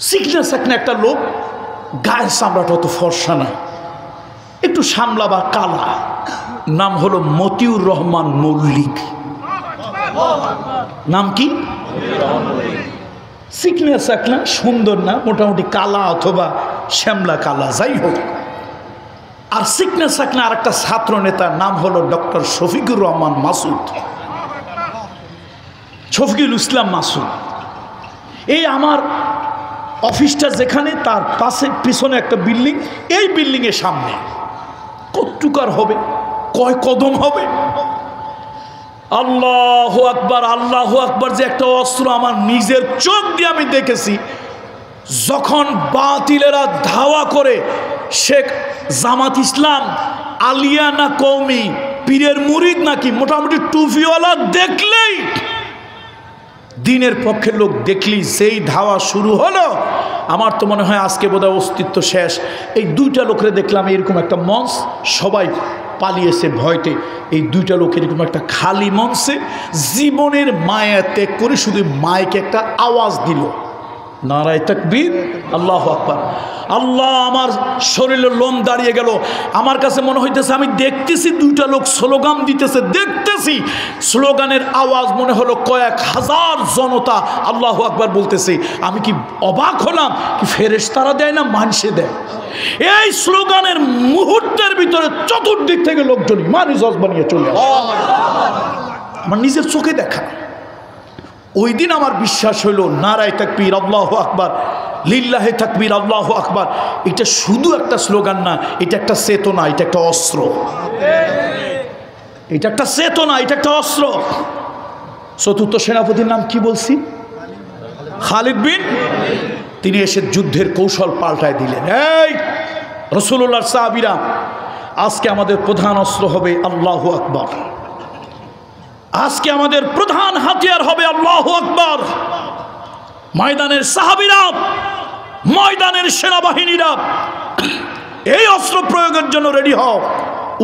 চিকনা চাকনা একটা লোক, গায়ের চামড়াটা অত ফর্সা না, একটু সামলা বা কালা, নাম হলো মতিউর রহমান মল্লিক। নাম কি? চিকনা চাকনা, সুন্দর না, মোটামুটি কালা অথবা শ্যামলা কালা, যাই হোক। আর চিকনা চাকনা আর একটা ছাত্র নেতার নাম হলো ডক্টর শফিকুর রহমান মাসুদ, শফিকুল ইসলাম মাসুদ। এই আমার অফিসটা যেখানে, তার পাশে পিছনে একটা বিল্ডিং, এই বিল্ডিংয়ের সামনে কতটুকার হবে, কয় কদম হবে? আল্লাহু আকবার, আল্লাহু আকবার যে একটা অস্ত্র আমার নিজের চোখ দিয়ে আমি দেখেছি। যখন বাতিলেরা ধাওয়া করে, শেখ জামাত ইসলাম আলিয়া না কওমি, পীরের মুরিদ নাকি, মোটামুটি টুপিওয়ালা দেখলেই, দিনের পক্ষের লোক দেখলি যেই ধাওয়া শুরু হলো, আমার তো মনে হয় আজকে বোধহয় অস্তিত্ব শেষ। এই দুইটা লোকরে দেখলাম এরকম একটা মঞ্চ, সবাই পালিয়েছে ভয়তে। এই দুইটা লোক এরকম একটা খালি মঞ্চে জীবনের মায়া ত্যাগ করে শুধু মাইকে একটা আওয়াজ দিল, নারায়ে তাকবীর, আল্লাহু আকবার। আল্লাহ, আমার শরীরের লোম দাঁড়িয়ে গেল। আমার কাছে মনে হইতেছে আমি দেখতেছি দুইটা লোক স্লোগান দিতেছে, দেখতেছি স্লোগানের আওয়াজ, মনে হলো কয়েক হাজার জনতা আল্লাহু আকবার বলতেছে। আমি কি অবাক হলাম, কি ফেরেশতারা দেয় না মানুষে দেয়? এই স্লোগানের মুহূর্তের ভিতরে চতুর্দিক থেকে লোকজন ইমানি জজবা নিয়ে চলে আসে, আমার নিজের চোখে দেখা। ওই দিন আমার বিশ্বাস হইল, নারায়ে তাকবীর, আল্লাহু আকবার, লিল্লাহে তাকবীর, আল্লাহু আকবার। এটা শুধু একটা স্লোগান না, এটা একটা চেতনা, এটা একটা অস্ত্র, এটা একটা চেতনা, এটা একটা অস্ত্র। চতুর্থ সেনাপতির নাম কি বলছি? খালিদ বিন। তিনি এসে যুদ্ধের কৌশল পাল্টায় দিলেন। এই রাসূলুল্লাহর সাহাবীরা, আজকে আমাদের প্রধান অস্ত্র হবে আল্লাহু আকবার, আজকে আমাদের প্রধান হাতিয়ার হবে আল্লাহু আকবার। ময়দানের সাহাবীরা, ময়দানের সেনাবাহিনীরা, এই অস্ত্র প্রয়োগের জন্য রেডি হও।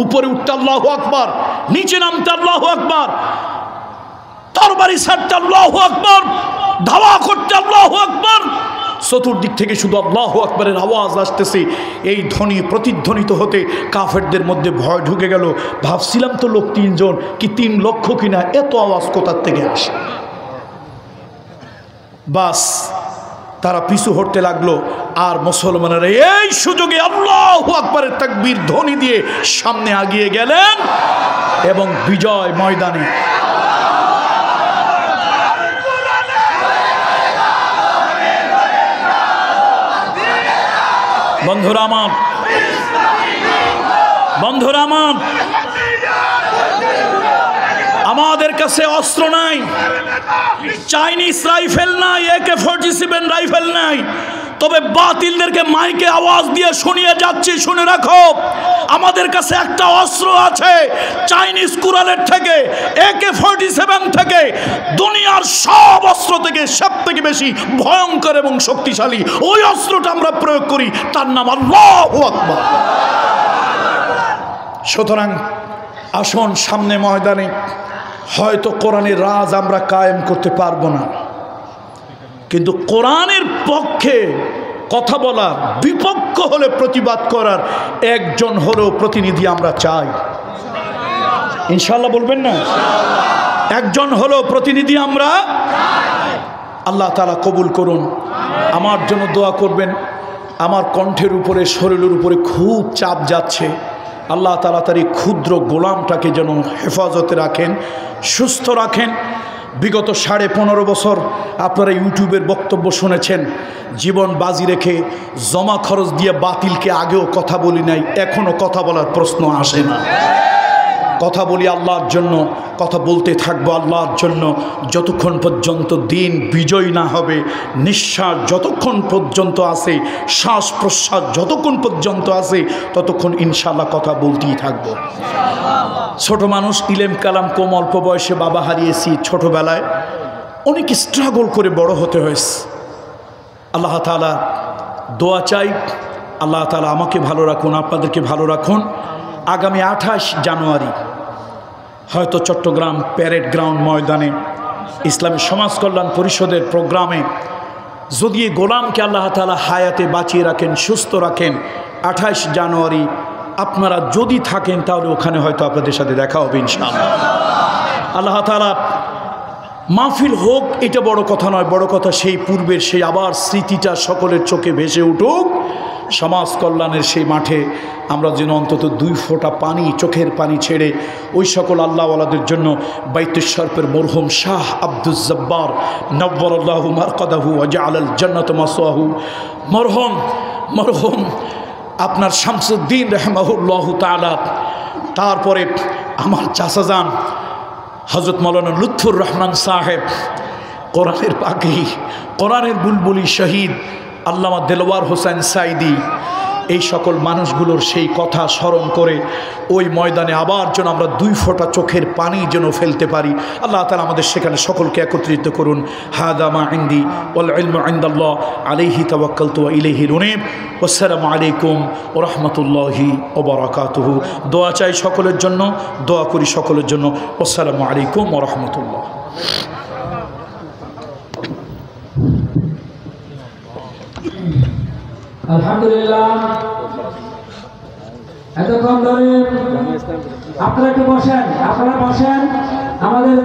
উপরে উঠতে আল্লাহু আকবার, নিচে নামতে আল্লাহু আকবার, তরবারি ছাড়তে আল্লাহু আকবার, ধাওয়া করতে আল্লাহু আকবার। চতুর্দিক থেকে শুধু আল্লাহু আকবারের আওয়াজ আসতেছে। এই ধ্বনি প্রতিধ্বনিত হতে কাফেরদের মধ্যে ভয় ঢুকে গেল। ভাবছিলাম তো লোক 3 জন কি 3 লক্ষ কিনা, এত আওয়াজ কোথার থেকে আসে? বাস, তারা পিছু হটতে লাগলো। আর মুসলমানেরা এই সুযোগে আল্লাহু আকবারের তাকবীর ধ্বনি দিয়ে সামনে এগিয়ে গেলেন এবং বিজয় ময়দানে। বন্ধুরা আমার, বন্ধুরা আমার, আমাদের কাছে অস্ত্র নাই, চাইনিজ রাইফেল নাই, AK-47 রাইফেল নাই, তবে বাতিলদেরকে মাইকে আওয়াজ দিয়ে শুনিয়ে যাচ্ছি, শুনে রাখো, আমাদের কাছে একটা অস্ত্র আছে, চাইনিজ কুরালের থেকে, AK-47 থেকে, দুনিয়ার সব অস্ত্র থেকে সব থেকে বেশি ভয়ঙ্কর এবং শক্তিশালী ওই অস্ত্রটা আমরা প্রয়োগ করি, তার নাম আল্লাহু আকবার। সুতরাং আসুন সামনে ময়দানে, হয়তো কোরআনের রাজ আমরা কায়েম করতে পারবো না, কিন্তু কোরআনের পক্ষে কথা বলার, বিপক্ষ হলে প্রতিবাদ করার একজন হলেও প্রতিনিধি আমরা চাই। ইনশাআল্লাহ বলবেন না? একজন হলেও প্রতিনিধি আমরা। আল্লাহ তাআলা কবুল করুন। আমার জন্য দোয়া করবেন। আমার কণ্ঠের উপরে, শরীরের উপরে খুব চাপ যাচ্ছে। আল্লাহ তাআলা তার এই ক্ষুদ্র গোলামটাকে যেন হেফাজতে রাখেন, সুস্থ রাখেন। বিগত 15.5 বছর আপনারা ইউটিউবের বক্তব্য শুনেছেন। জীবন বাজি রেখে জমা খরচ দিয়ে বাতিলকে আগেও কথা বলি নাই, এখনও কথা বলার প্রশ্ন আসে না। কথা বলি আল্লাহর জন্য, কথা বলতে থাকবো আল্লাহর জন্য, যতক্ষণ পর্যন্ত দিন বিজয় না হবে। নিঃশ্বাস যতক্ষণ পর্যন্ত আছে, শ্বাস প্রশ্বাস যতক্ষণ পর্যন্ত আছে, ততক্ষণ ইনশাআল্লাহ কথা বলতেই থাকবো। ছোট মানুষ, ইলেম কালাম কম, অল্প বয়সে বাবা হারিয়েছি। ছোটবেলায় অনেক স্ট্রাগল করে বড় হতে হয়েছে। আল্লাহ তাআলা দোয়া চাই, আল্লাহ তাআলা আমাকে ভালো রাখুন, আপনাদেরকে ভালো রাখুন। আগামী 28 জানুয়ারি হয়তো চট্টগ্রাম প্যারেড গ্রাউন্ড ময়দানে ইসলামী সমাজ কল্যাণ পরিষদের প্রোগ্রামে যদি এই গোলামকে আল্লাহ তাআলা হায়াতে বাঁচিয়ে রাখেন, সুস্থ রাখেন, 28 জানুয়ারি আপনারা যদি থাকেন তাহলে ওখানে হয়তো আপনাদের সাথে দেখা হবে ইনশাআল্লাহ। আল্লাহ তাআলা মাহফিল হোক এটা বড় কথা নয়, বড় কথা সেই পূর্বের সেই আবার স্মৃতিটা সকলের চোখে ভেসে উঠুক। সমাজ কল্যাণের সেই মাঠে আমরা যেন অন্তত 2 ফোঁটা পানি, চোখের পানি ছেড়ে ওই সকল আল্লাহওয়ালাদের জন্য বাইতুশ শরফের মরহুম শাহ আব্দুল জব্বার নব্বরাল্লাহু মারকাদাহু ওয়া জাআলাল জান্নাতা মাসওয়াহু, মরহুম আপনার শামসুদ্দিন রাহিমাহুল্লাহু তাআলা, তারপরে আমার চাচাজান হযরত মাওলানা লুৎফুর রহমান সাহেব, কোরআনের পাখি, কোরআনের বুলবুলি শহীদ আল্লামা দেলওয়ার হোসেন সাইদি, এই সকল মানুষগুলোর সেই কথা স্মরণ করে ওই ময়দানে আবার যেন আমরা 2 ফোঁটা চোখের পানি যেন ফেলতে পারি। আল্লাহ তাআলা আমাদের সেখানে সকলকে একত্রিত করুন। হাদা মা ইনদি ওয়াল ইলমু ইনদাল্লাহ আলাইহি তাওয়াক্কালতু ওয়া ইলাইহি উনীব। আসসালামু আলাইকুম ওয়া রাহমাতুল্লাহি ওয়া বারাকাতুহু। দোয়া চাই সকলের জন্য, দোয়া করি সকলের জন্য। আসসালামু আলাইকুম ওয়া রাহমাতুল্লাহ। আলহামদুলিল্লাহ, এতক্ষণ ধরে আপনারা একটু বসেন, আমাদের